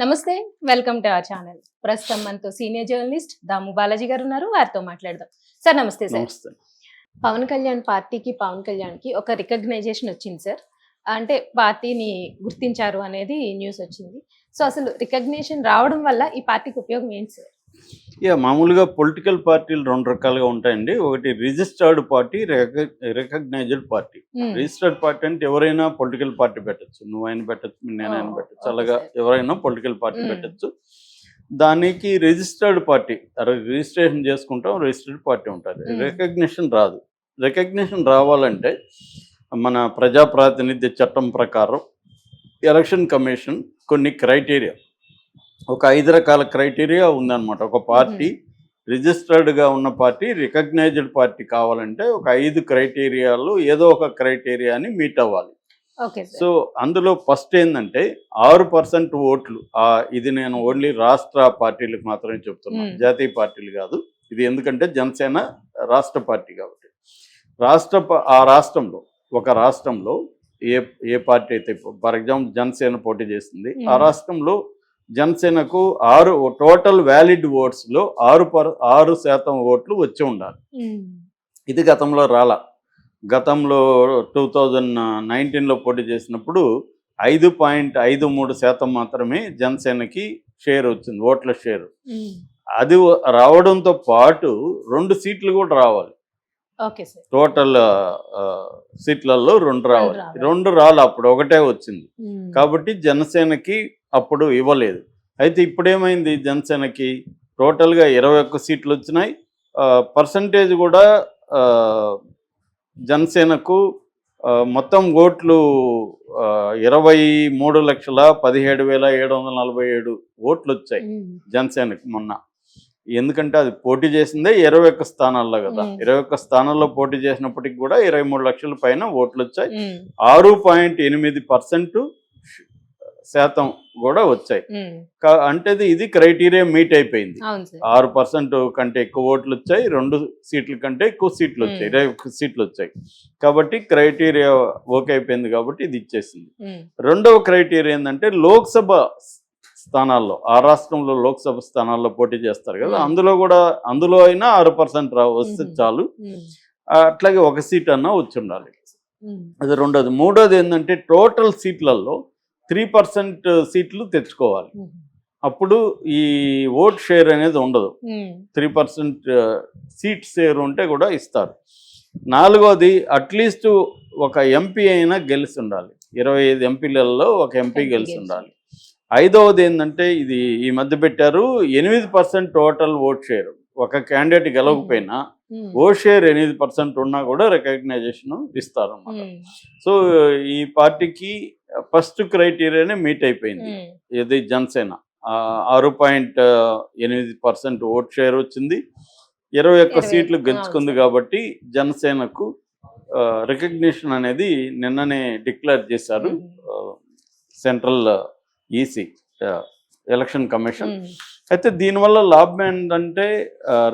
నమస్తే. Welcome to our channel. ప్రస్తుతం మనతో సీనియర్ జర్నలిస్ట్ దాము బాలాజీ గారు ఉన్నారు. వారితో మాట్లాడదాం. సార్ నమస్తే సార్. నమస్తే. పవన్ కళ్యాణ్‌కి ఒక రికగ్నైజేషన్ వచ్చింది సార్. అంటే పార్టీని గుర్తించారు అనేది న్యూస్ వచ్చింది. సో అసలు రికగ్నిషన్ రావడం వల్ల ఈ పార్టీకి ఉపయోగం ఏంటి సార్? మామూలుగా పొలిటికల్ పార్టీలు 2 రకాలుగా ఉంటాయండి. ఒకటి registered party, recognised party. Registered party అంటే ఎవరైనా పొలిటికల్ పార్టీ పెట్టచ్చు. నువ్వైనా పెట్టచ్చు, నేనైనా పెట్టచ్చు. అలాగా ఎవరైనా పొలిటికల్ పార్టీ పెట్టచ్చు. దానికి రిజిస్టర్డ్ పార్టీ రిజిస్ట్రేషన్ చేసుకుంటాం, రిజిస్టర్డ్ పార్టీ ఉంటుంది. రికగ్నిషన్ రాదు. రికగ్నిషన్ రావాలంటే మన ప్రజాప్రాతినిధ్య చట్టం ప్రకారం ఎలక్షన్ కమిషన్ కొన్ని క్రైటీరియా, ఒక 5 రకాల క్రైటీరియా ఉందన్నమాట. ఒక పార్టీ రిజిస్టర్డ్గా ఉన్న పార్టీ రికగ్నైజ్డ్ పార్టీ కావాలంటే ఒక 5 క్రైటీరియాలు ఏదో ఒక క్రైటీరియాని మీట్ అవ్వాలి. సో అందులో ఫస్ట్ ఏంటంటే 6% ఓట్లు. ఇది నేను ఓన్లీ రాష్ట్ర పార్టీలకు మాత్రమే చెప్తున్నాను, జాతీయ పార్టీలు కాదు. ఇది ఎందుకంటే జనసేన రాష్ట్ర పార్టీ కాబట్టి ఒక రాష్ట్రంలో ఏ పార్టీ అయితే, ఫర్ ఎగ్జాంపుల్ జనసేన పోటీ చేస్తుంది, ఆ రాష్ట్రంలో జనసేనకు టోటల్ వ్యాలిడ్ ఓట్స్లో 6% ఓట్లు వచ్చి ఉండాలి. ఇది గతంలో రాలా. గతంలో 2019లో పోటీ చేసినప్పుడు 5.53% మాత్రమే జనసేనకి షేర్ వచ్చింది, ఓట్ల షేరు. అది రావడంతో పాటు 2 సీట్లు కూడా రావాలి. టోటల్ సీట్లలో 2 రావాలి. 2 రాలి, అప్పుడు ఒకటే వచ్చింది. కాబట్టి జనసేనకి అప్పుడు ఇవ్వలేదు. అయితే ఇప్పుడేమైంది, జనసేనకి టోటల్గా 21 సీట్లు వచ్చినాయి. పర్సంటేజ్ కూడా జనసేనకు మొత్తం ఓట్లు 23,17,747 ఓట్లు వచ్చాయి జనసేనకు మొన్న. ఎందుకంటే అది పోటీ చేసిందే 21 స్థానాల్లో కదా. 21 స్థానాల్లో పోటీ చేసినప్పటికి కూడా 23 లక్షల పైన ఓట్లు వచ్చాయి. 6.8% కూడా వచ్చాయి. అంటే ఇది క్రైటీరియా మీట్ అయిపోయింది. 6% కంటే ఎక్కువ ఓట్లు వచ్చాయి, 2 సీట్ల కంటే ఎక్కువ సీట్లు వచ్చాయి, 21 సీట్లు వచ్చాయి. కాబట్టి క్రైటీరియా ఓకే అయిపోయింది కాబట్టి ఇది ఇచ్చేసింది. రెండవ క్రైటీరియా ఏంటంటే లోక్సభ స్థానాల్లో, ఆ రాష్ట్రంలో లోక్సభ స్థానాల్లో పోటీ చేస్తారు కదా, అందులో అయినా 6% వస్తే చాలు. అట్లాగే 1 సీట్ అన్నా వచ్చి ఉండాలి. అది రెండోది. మూడోది ఏంటంటే టోటల్ సీట్లలో 3% సీట్లు తెచ్చుకోవాలి. అప్పుడు ఈ ఓట్ షేర్ అనేది ఉండదు. 3% సీట్ షేర్ ఉంటే కూడా ఇస్తారు. నాలుగోది అట్లీస్ట్ ఒక ఎంపీ అయినా గెలిచి ఉండాలి. 25 ఎంపీలలో ఒక ఎంపీ గెలిచి ఉండాలి. ఐదవది ఏంటంటే ఇది ఈ మధ్య పెట్టారు, 8% టోటల్ ఓట్ షేర్. ఒక క్యాండిడేట్ గెలవకపోయినా ఓట్ షేర్ 8% ఉన్నా కూడా రికగ్నైజేషన్ ఇస్తారు అన్నమాట. సో ఈ పార్టీకి ఫస్ట్ క్రైటీరియానే మీట్ అయిపోయింది. ఇది జనసేన 6.8% ఓట్ షేర్ వచ్చింది, 21 సీట్లు గెలుచుకుంది. కాబట్టి జనసేనకు రికగ్నిషన్ అనేది నిన్ననే డిక్లేర్ చేశారు సెంట్రల్ ఈసీ, ఎలక్షన్ కమిషన్. అయితే దీనివల్ల లాభం ఏంటంటే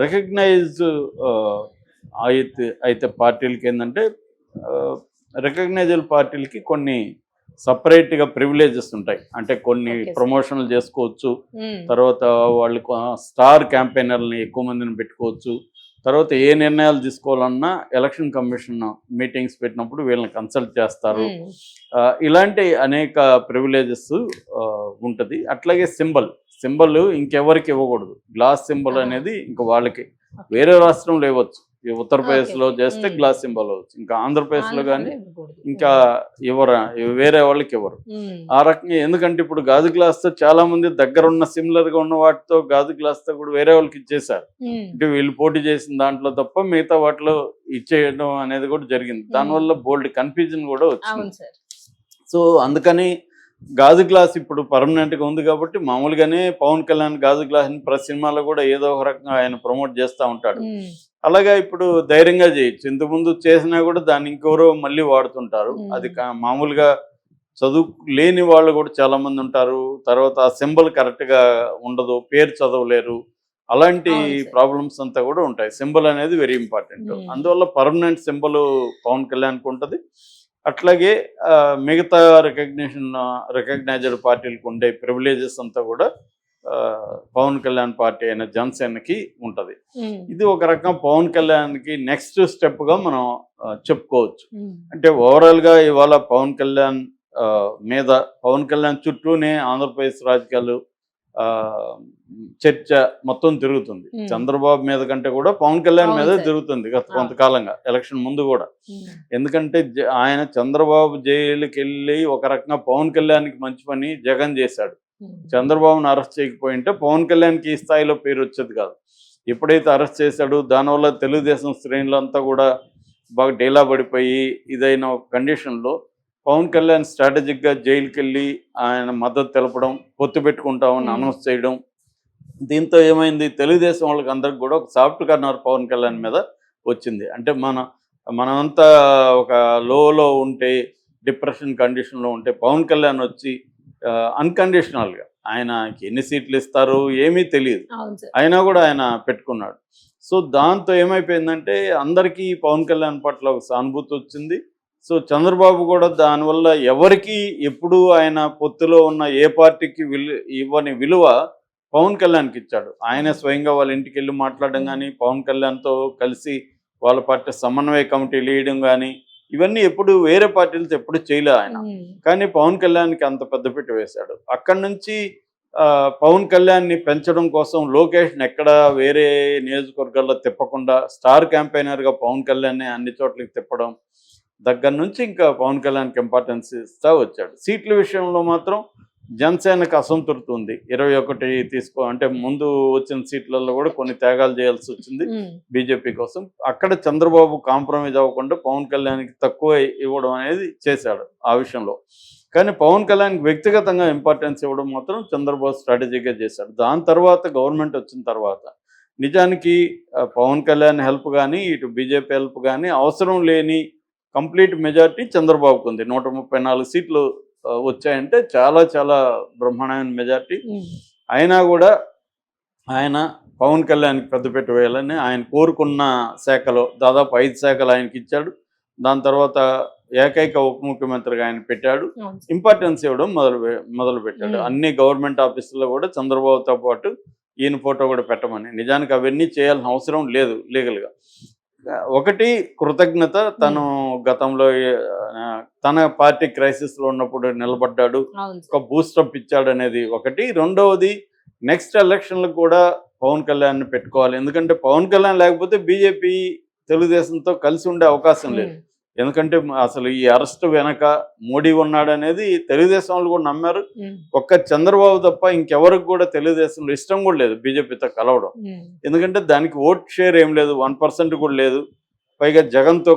రికగ్నైజ్ అయితే పార్టీలకి ఏంటంటే, రికగ్నైజ్డ్ పార్టీలకి కొన్ని సపరేట్గా ప్రివిలేజెస్ ఉంటాయి. అంటే కొన్ని ప్రమోషన్లు చేసుకోవచ్చు, తర్వాత వాళ్ళు స్టార్ క్యాంపెయినర్ని ఎక్కువ మందిని పెట్టుకోవచ్చు, తర్వాత ఏ నిర్ణయాలు తీసుకోవాలన్నా ఎలక్షన్ కమిషన్ మీటింగ్స్ పెట్టినప్పుడు వీళ్ళని కన్సల్ట్ చేస్తారు. ఇలాంటి అనేక ప్రివిలేజెస్ ఉంటుంది. అట్లాగే సింబల్ ఇంకెవరికి ఇవ్వకూడదు. గ్లాస్ సింబల్ అనేది ఇంకా వాళ్ళకి, వేరే రాష్ట్రంలో ఇవ్వచ్చు. ఉత్తరప్రదేశ్లో చేస్తే గ్లాస్ సింబల్ అవ్వచ్చు, ఇంకా ఆంధ్రప్రదేశ్లో కానీ ఇంకా వేరే వాళ్ళకి ఇవ్వరు ఆ రకంగా. ఎందుకంటే ఇప్పుడు గాజు గ్లాస్తో చాలా మంది దగ్గర ఉన్న సిమిలర్గా ఉన్న వాటితో గాజు గ్లాస్తో కూడా వేరే వాళ్ళకి ఇచ్చేసారు. అంటే వీళ్ళు పోటీ చేసిన దాంట్లో తప్ప మిగతా వాటిలో ఇచ్చేయడం అనేది కూడా జరిగింది. దానివల్ల బోల్డ్ కన్ఫ్యూజన్ కూడా వచ్చింది. సో అందుకని గాజు గ్లాస్ ఇప్పుడు పర్మనెంట్గా ఉంది కాబట్టి మామూలుగానే పవన్ కళ్యాణ్ గాజు గ్లాస్ని ప్రతి సినిమాలో కూడా ఏదో ఒక రకంగా ఆయన ప్రమోట్ చేస్తూ ఉంటాడు. అలాగా ఇప్పుడు ధైర్యంగా చేయొచ్చు. ఇంతకుముందు చేసినా కూడా దాన్ని ఇంకెవరో మళ్ళీ వాడుతుంటారు. అది మామూలుగా చదువు లేని వాళ్ళు కూడా చాలా మంది ఉంటారు. తర్వాత ఆ సింబల్ కరెక్ట్గా ఉండదు, పేరు చదవలేరు, అలాంటి ప్రాబ్లమ్స్ అంతా కూడా ఉంటాయి. సింబల్ అనేది వెరీ ఇంపార్టెంట్. అందువల్ల పర్మనెంట్ సింబల్ పవన్ కళ్యాణ్కి ఉంటుంది. అట్లాగే మిగతా రికగ్నైజ్డ్ పార్టీలకు ఉండే ప్రివిలేజెస్ అంతా కూడా పవన్ కళ్యాణ్ పార్టీ అయిన జనసేనకి ఉంటుంది. ఇది ఒక రకం పవన్ కళ్యాణ్కి నెక్స్ట్ స్టెప్గా మనం చెప్పుకోవచ్చు. అంటే ఓవరాల్గా ఇవాళ పవన్ కళ్యాణ్ మీద, పవన్ కళ్యాణ్ చుట్టూనే ఆంధ్రప్రదేశ్ రాజకీయాలు చర్చ మొత్తం తిరుగుతుంది. చంద్రబాబు మీద కంటే కూడా పవన్ కళ్యాణ్ మీద తిరుగుతుంది గత కొంతకాలంగా, ఎలక్షన్ ముందు కూడా. ఎందుకంటే ఆయన చంద్రబాబు జైలుకి వెళ్ళి ఒక రకంగా పవన్ కళ్యాణ్కి మంచి పని జగన్ చేశాడు. చంద్రబాబును అరెస్ట్ చేయకపోయింటే పవన్ కళ్యాణ్కి ఈ స్థాయిలో పేరు వచ్చేది కాదు. ఎప్పుడైతే అరెస్ట్ చేశాడో దానివల్ల తెలుగుదేశం శ్రేణులంతా కూడా బాగా డేలా పడిపోయి ఇదైన కండిషన్లో పవన్ కళ్యాణ్ స్ట్రాటజిక్గా జైలుకి వెళ్ళి ఆయన మద్దతు తెలపడం, పొత్తు పెట్టుకుంటామని అనౌన్స్ చేయడం, దీంతో ఏమైంది, తెలుగుదేశం వాళ్ళకి అందరికి కూడా ఒక సాఫ్ట్ కార్నర్ పవన్ కళ్యాణ్ మీద వచ్చింది. అంటే మనమంతా ఒక లోలో ఉంటే, డిప్రెషన్ కండిషన్లో ఉంటే పవన్ కళ్యాణ్ వచ్చి అన్కండిషనల్గా ఆయనకి ఎన్ని సీట్లు ఇస్తారు ఏమీ తెలియదు, అయినా కూడా ఆయన పెట్టుకున్నాడు. సో దాంతో ఏమైపోయిందంటే అందరికీ పవన్ కళ్యాణ్ పట్ల ఒక సానుభూతి వచ్చింది. సో చంద్రబాబు కూడా దానివల్ల ఎవరికి ఎప్పుడు ఆయన పొత్తులో ఉన్న ఏ పార్టీకి ఇవ్వని విలువ పవన్ కళ్యాణ్కి ఇచ్చాడు. ఆయన స్వయంగా వాళ్ళ ఇంటికి వెళ్ళి మాట్లాడడం కానీ, పవన్ కళ్యాణ్తో కలిసి వాళ్ళ పార్టీ సమన్వయ కమిటీ వేయడం కానీ, ఇవన్నీ ఎప్పుడు వేరే పార్టీలతో ఎప్పుడు చేయలే ఆయన. కానీ పవన్ కళ్యాణ్కి అంత పెద్దపీట వేశాడు. అక్కడి నుంచి పవన్ కళ్యాణ్ని పెంచడం కోసం లోకేష్ని ఎక్కడ వేరే నియోజకవర్గాల్లో తిప్పకుండా స్టార్ క్యాంపెయినర్గా పవన్ కళ్యాణ్ని అన్ని చోట్లకి తిప్పడం దగ్గర నుంచి ఇంకా పవన్ కళ్యాణ్కి ఇంపార్టెన్స్ ఇస్తూ వచ్చాడు. సీట్ల విషయంలో మాత్రం జనసేనకు అసంతృప్తి ఉంది. 21 అంటే ముందు వచ్చిన సీట్లలో కూడా కొన్ని త్యాగాలు చేయాల్సి వచ్చింది బీజేపీ కోసం. అక్కడ చంద్రబాబు కాంప్రమైజ్ అవ్వకుండా పవన్ కళ్యాణ్కి తక్కువ ఇవ్వడం అనేది చేశాడు ఆ విషయంలో. కానీ పవన్ కళ్యాణ్కి వ్యక్తిగతంగా ఇంపార్టెన్స్ ఇవ్వడం మాత్రం చంద్రబాబు స్ట్రాటజీగా చేశాడు. దాని తర్వాత గవర్నమెంట్ వచ్చిన తర్వాత నిజానికి పవన్ కళ్యాణ్ హెల్ప్ కానీ, ఇటు బీజేపీ హెల్ప్ కానీ అవసరం లేని కంప్లీట్ మెజార్టీ చంద్రబాబుకు ఉంది. 134 సీట్లు వచ్చాయంటే చాలా చాలా బ్రహ్మాండమైన మెజార్టీ. అయినా కూడా ఆయన పవన్ కళ్యాణ్కి పెద్దపీట వేయాలని ఆయన కోరుకున్న శాఖలో దాదాపు 5 శాఖలు ఆయనకి ఇచ్చాడు. దాని తర్వాత ఏకైక ఉప ముఖ్యమంత్రిగా ఆయన పెట్టాడు. ఇంపార్టెన్స్ ఇవ్వడం మొదలు పెట్టాడు. అన్ని గవర్నమెంట్ ఆఫీసుల్లో కూడా చంద్రబాబుతో పాటు ఈయన ఫోటో కూడా పెట్టమని. నిజానికి అవన్నీ చేయాల్సిన అవసరం లేదు లీగల్గా. ఒకటి కృతజ్ఞత, తను గతంలో తన పార్టీ క్రైసిస్లో ఉన్నప్పుడు నిలబడ్డాడు, ఒక బూస్టప్ ఇచ్చాడు అనేది ఒకటి. రెండవది నెక్స్ట్ ఎలక్షన్లకు కూడా పవన్ కళ్యాణ్ని పెట్టుకోవాలి. ఎందుకంటే పవన్ కళ్యాణ్ లేకపోతే బీజేపీ తెలుగుదేశంతో కలిసి ఉండే అవకాశం లేదు. ఎందుకంటే అసలు ఈ అరెస్ట్ వెనక మోడీ ఉన్నాడనేది తెలుగుదేశం వాళ్ళు కూడా నమ్మారు. ఒక్క చంద్రబాబు తప్ప ఇంకెవరికి కూడా తెలుగుదేశంలో ఇష్టం కూడా లేదు బీజేపీతో కలవడం. ఎందుకంటే దానికి ఓట్ షేర్ ఏం లేదు, 1% కూడా లేదు. పైగా జగన్తో